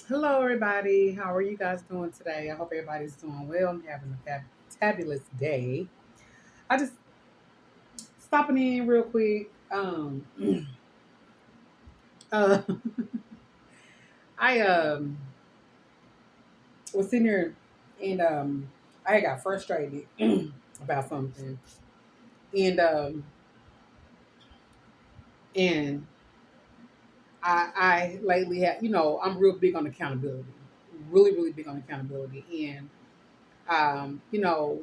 Hello, everybody. How are you guys doing today? I hope everybody's doing well and having a fabulous day. I just stopping in real quick. Uh, I was sitting here and I got frustrated about something, and and I lately had I'm real big on accountability, really big on accountability, and you know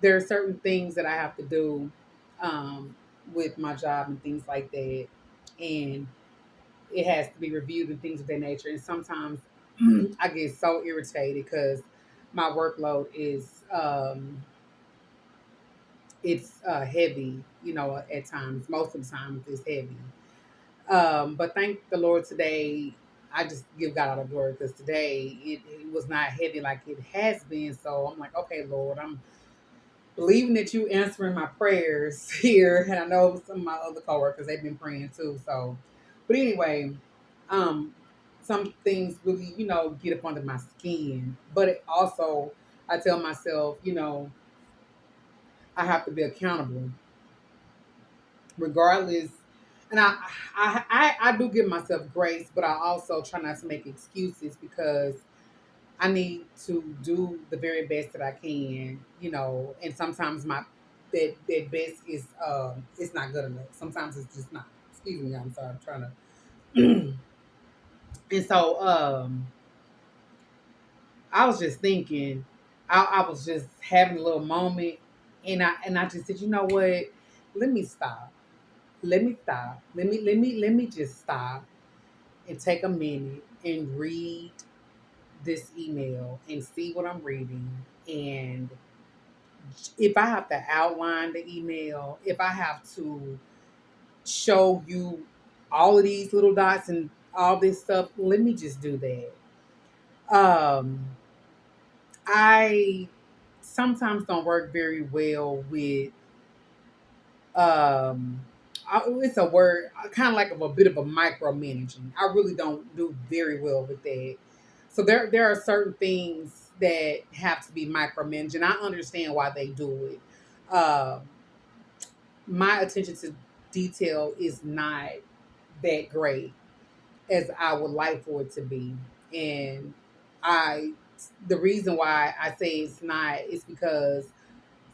there are certain things that I have to do um, with my job and things like that, and it has to be reviewed and things of that nature. And sometimes I get so irritated because my workload is it's heavy. At times, most of the times, it's heavy. But thank the Lord today. I just give God all the glory because today it was not heavy like it has been. So I'm like, okay, Lord, I'm believing that you answering my prayers here, and I know some of my other coworkers they've been praying too. So, but anyway, um, some things really get up under my skin, but it also I tell myself, I have to be accountable regardless. And I do give myself grace, but I also try not to make excuses because I need to do the very best that I can, and sometimes my that best is it's not good enough. Sometimes it's just not. Excuse me, I'm sorry, I'm trying to and so I was just thinking, I was just having a little moment and I just said, you know what? Let me stop. Let me stop. Let me just stop and take a minute and read this email and see what I'm reading and if I have to outline the email, if I have to show you all of these little dots and all this stuff, let me just do that. I sometimes don't work very well with um it's a word kind of like a bit of a micromanaging. I really don't do very well with that. So there are certain things that have to be micromanaged, and I understand why they do it. My attention to detail is not that great as I would like for it to be. And I the reason why I say it's not is because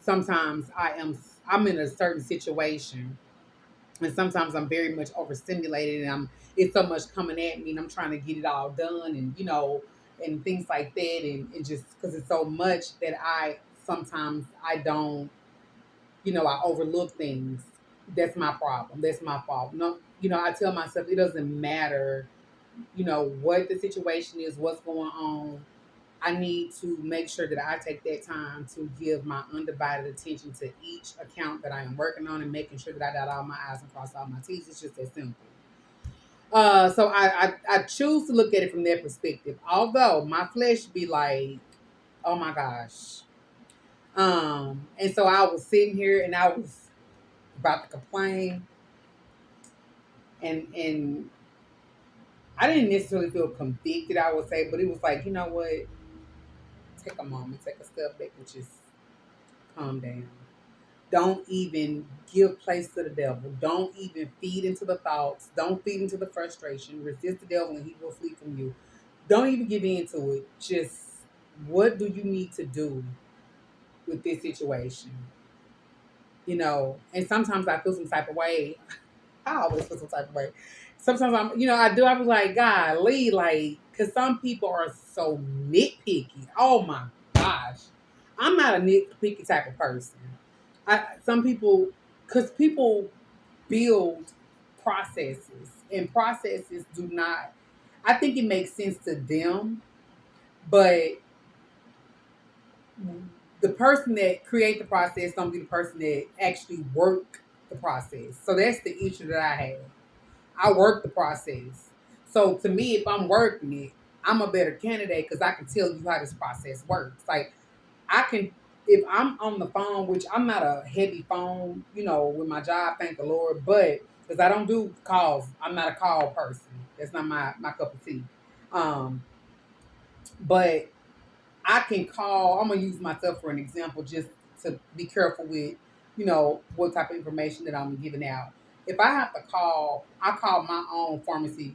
sometimes I'm in a certain situation and sometimes I'm very much overstimulated and I'm it's so much coming at me and I'm trying to get it all done and and things like that and just because it's so much that I sometimes I don't I overlook things. That's my problem. That's my fault. No, I tell myself it doesn't matter, what the situation is, what's going on. I need to make sure that I take that time to give my undivided attention to each account that I am working on and making sure that I dot all my I's and cross all my T's. It's just that simple. So I choose to look at it from that perspective. Although my flesh be like, oh my gosh. And so I was sitting here and I was about to complain and I didn't necessarily feel convicted, I would say, but it was like, you know what? Take a moment, take a step back and just calm down. Don't even give place to the devil. Don't even feed into the thoughts. Don't feed into the frustration. Resist the devil and he will flee from you. Don't even give in to it. Just what do you need to do with this situation? And sometimes I feel some type of way. I always feel some type of way. Sometimes I was like, golly, like, because some people are so nitpicky. Oh my gosh. I'm not a nitpicky type of person. Some people, because people build processes, and processes do not, I think it makes sense to them, but the person that create the process don't be the person that actually work the process. So that's the issue that I have. I work the process. So to me, if I'm working it, I'm a better candidate because I can tell you how this process works. Like I can, if I'm on the phone, which I'm not a heavy phone, with my job, thank the Lord, but because I don't do calls, I'm not a call person. That's not my cup of tea. Um, but I can call. I'm gonna use myself for an example, just to be careful with, what type of information that I'm giving out. If I have to call, I call my own pharmacy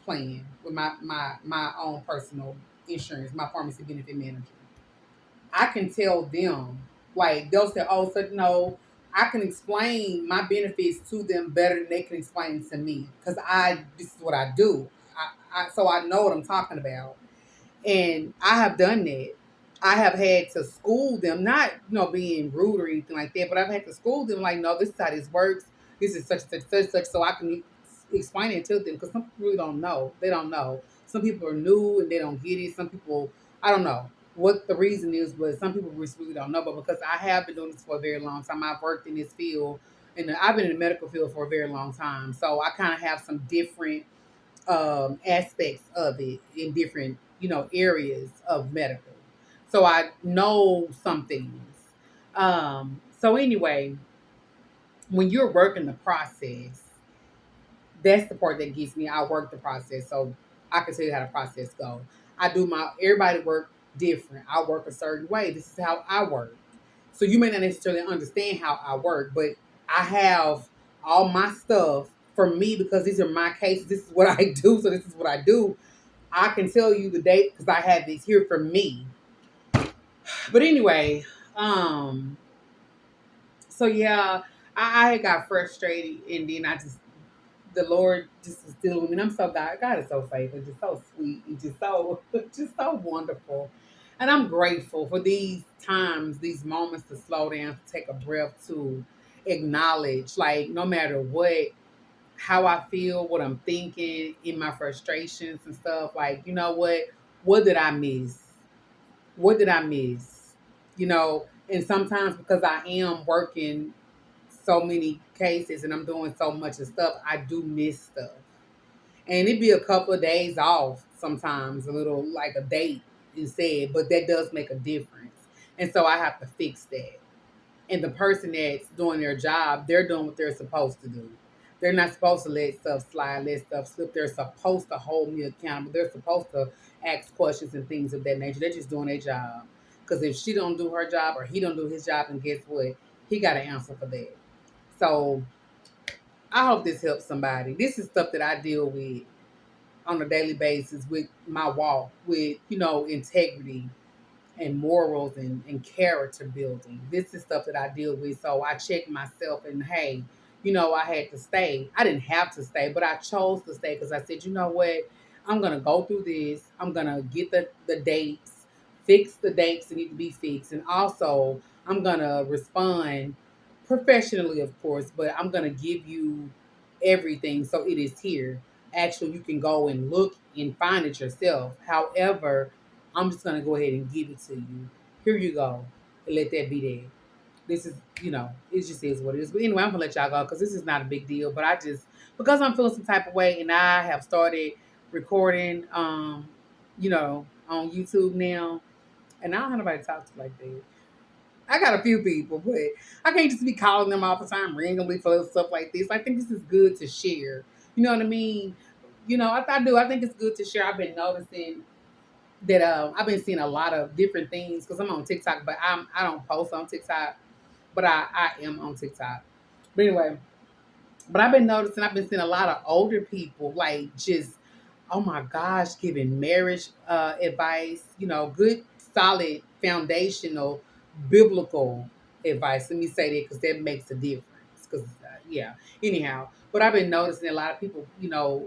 plan with my own personal insurance, my pharmacy benefit manager. I can tell them, like they'll say, "Oh, so no." I can explain my benefits to them better than they can explain to me because this is what I do. So I know what I'm talking about. And I have done that. I have had to school them, not being rude or anything like that, but I've had to school them like, no, this is how this works. This is such such such such, so I can explain it to them because some people really don't know. They don't know. Some people are new and they don't get it. Some people, I don't know what the reason is, but some people just really don't know. But because I have been doing this for a very long time, I've worked in this field, and I've been in the medical field for a very long time, so I kind of have some different aspects of it in different, areas of medical. So I know some things. So anyway, when you're working the process, that's the part that gets me. I work the process, so I can tell you how the process go. I do everybody work different. I work a certain way. This is how I work. So you may not necessarily understand how I work, but I have all my stuff for me because these are my cases. This is what I do. So this is what I do. I can tell you the date because I have these here for me. But anyway, um, so yeah, I got frustrated and then the Lord just was dealing with me. And I'm so God is so faithful, just so sweet, and just so just so wonderful. And I'm grateful for these times, these moments to slow down, to take a breath, to acknowledge, like no matter what, how I feel, what I'm thinking in my frustrations and stuff. Like, what did I miss? What did I miss? And sometimes because I am working so many cases and I'm doing so much of stuff, I do miss stuff. And it'd be a couple of days off sometimes, a little like a date instead, but that does make a difference. And so I have to fix that. And the person that's doing their job, they're doing what they're supposed to do. They're not supposed to let stuff slide, let stuff slip. They're supposed to hold me accountable. They're supposed to ask questions and things of that nature. They're just doing their job. Because if she don't do her job or he don't do his job, and guess what? He got to answer for that. So I hope this helps somebody. This is stuff that I deal with on a daily basis with my walk, with, integrity and morals and character building. This is stuff that I deal with. So I check myself and hey, I had to stay. I didn't have to stay, but I chose to stay because I said, you know what? I'm gonna go through this. I'm gonna get the dates, fix the dates that need to be fixed, and also I'm gonna respond professionally, of course, but I'm gonna give you everything so it is here. Actually, you can go and look and find it yourself. However, I'm just gonna go ahead and give it to you. Here you go. And let that be there. This is, it just is what it is. But anyway, I'm gonna let y'all go because this is not a big deal. But I just because I'm feeling some type of way and I have started recording on YouTube now. And I don't have nobody to talk to like that. I got a few people, but I can't just be calling them all the time randomly for stuff like this. I think this is good to share. You know what I mean? I do. I think it's good to share. I've been noticing that I've been seeing a lot of different things because I'm on TikTok, but I don't post on TikTok, but I am on TikTok. But anyway, but I've been seeing a lot of older people like just oh my gosh, giving marriage advice, good solid foundational biblical advice. Let me say that because that makes a difference. Because yeah, anyhow. But I've been noticing a lot of people,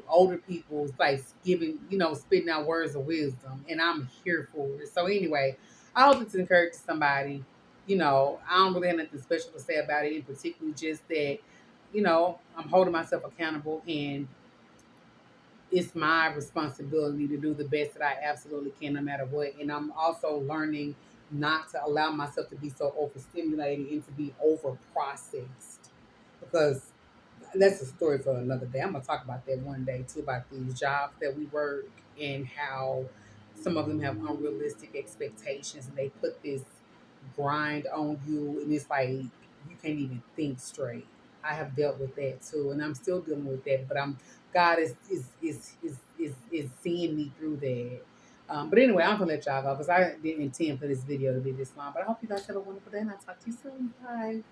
older people, like giving, spitting out words of wisdom, and I'm here for it. So anyway, I hope it's encouraged somebody. I don't really have nothing special to say about it in particular, just that, I'm holding myself accountable and it's my responsibility to do the best that I absolutely can, no matter what. And I'm also learning not to allow myself to be so overstimulated and to be over processed because that's a story for another day. I'm gonna talk about that one day too, about these jobs that we work and how some of them have unrealistic expectations and they put this grind on you and it's like you can't even think straight. I have dealt with that too, and I'm still dealing with that. But God is seeing me through that. But anyway, I'm gonna let y'all go because I didn't intend for this video to be this long. But I hope you guys have a wonderful day, and I'll talk to you soon. Bye.